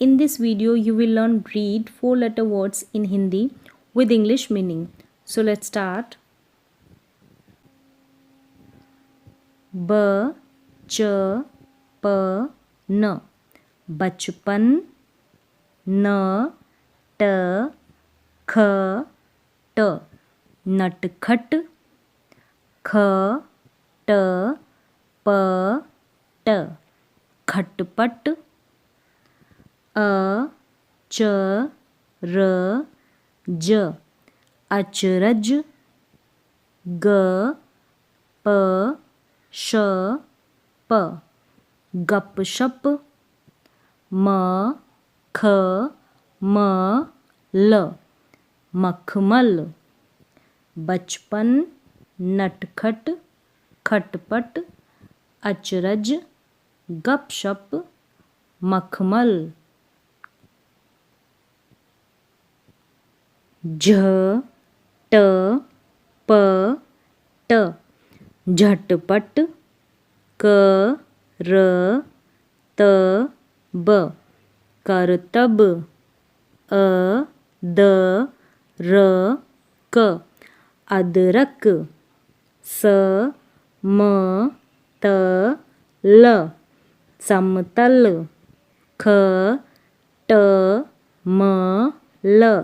In this video, you will learn read 4-letter words in Hindi with English meaning. So let's start. B च प न बचपन न ट ख ट नटखट ख ट प ट खटपट अ च र ज अचरज ग प श प गपशप म ख म ल मखमल बचपन नटखट खटपट अचरज गपशप मखमल झ ट प ट झटपट क र त ब करतब अ द र क अदरक स म त ल समतल ख ट म ल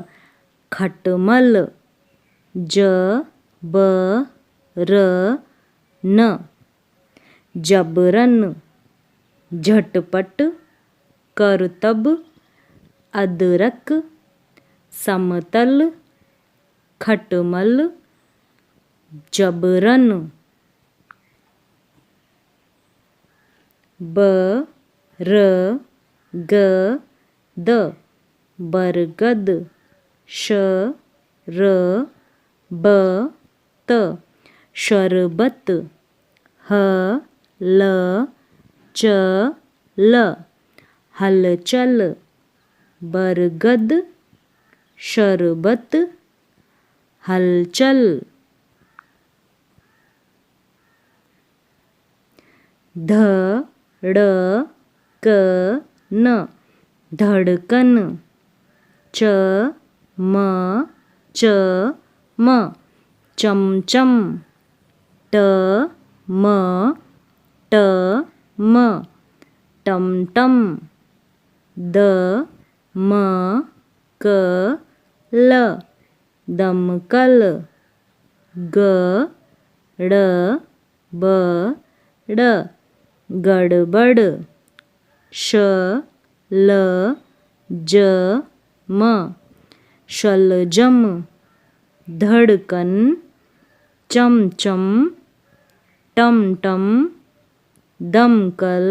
खटमल ज ब र न जबरन झटपट करतब अदरक समतल खटमल जबरन ब र ग द बरगद श र ब त शरबत ह ल च ल हलचल बरगद शरबत हलचल ध ड़ क न धड़कन च म च म चमचम ट म ट म टमटम द म क ल दमकल ग ड़ ब ड़ गड़बड़ श ल ज म शलजम धड़कन चमचम टमटम दमकल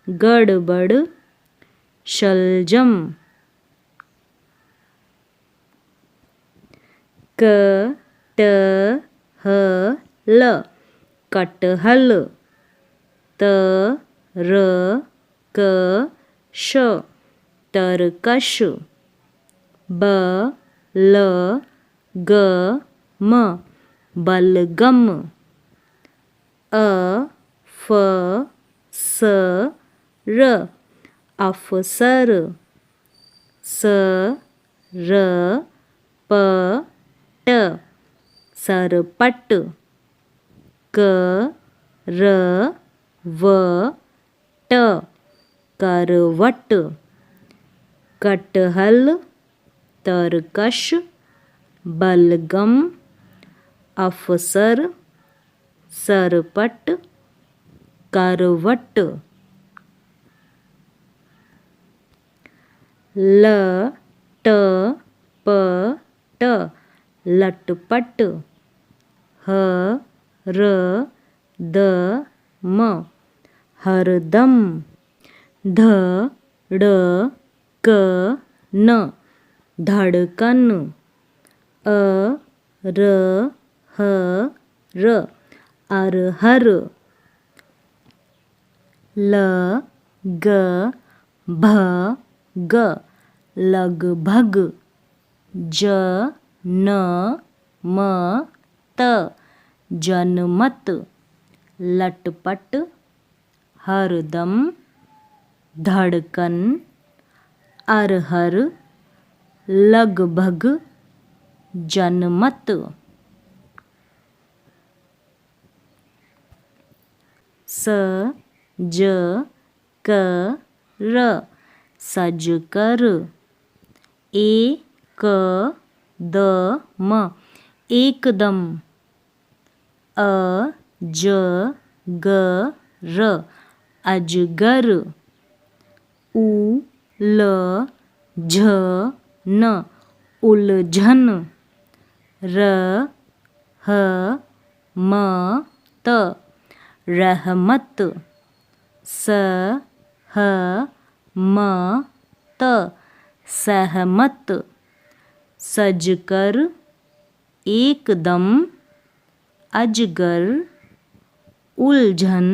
गड़बड़ शलजम क ट ह ल कटहल त र क श तरकश ब ल ग म बलगम अ फ स र अफसर स र प ट सरपट क र व ट करवट कटहल तरकश बलगम अफसर सरपट करवट ल ट प ट लटपट ह र द म हरदम ध ड़ क न धड़कन अ र ह र अरहर ल ग भ ग लगभग ज न म त जनमत लटपट हरदम धड़कन अरहर लगभग जनमत सजकर सजकर एकदम एकदम अजगर अजगर उलझन उलझन रहमत रहमत सहमत सहमत सजकर एकदम अजगर उलझन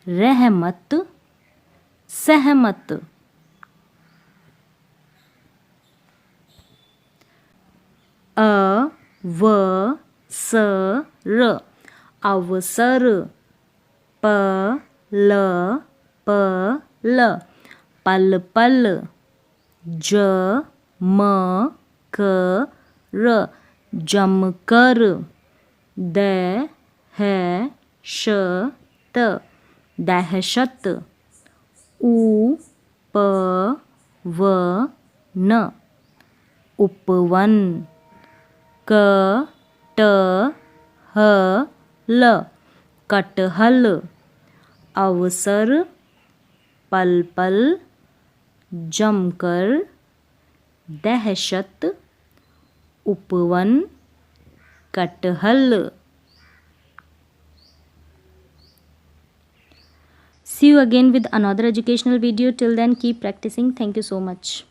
रहमत सहमत। अवसर अवसर पल पल पल पल जमकर जमकर दहशत दहशत उपवन उपवन कटहल कटहल अवसर पल पल जमकर दहशत उपवन कटहल। See you again with another educational video. Till then, keep practicing. Thank you so much.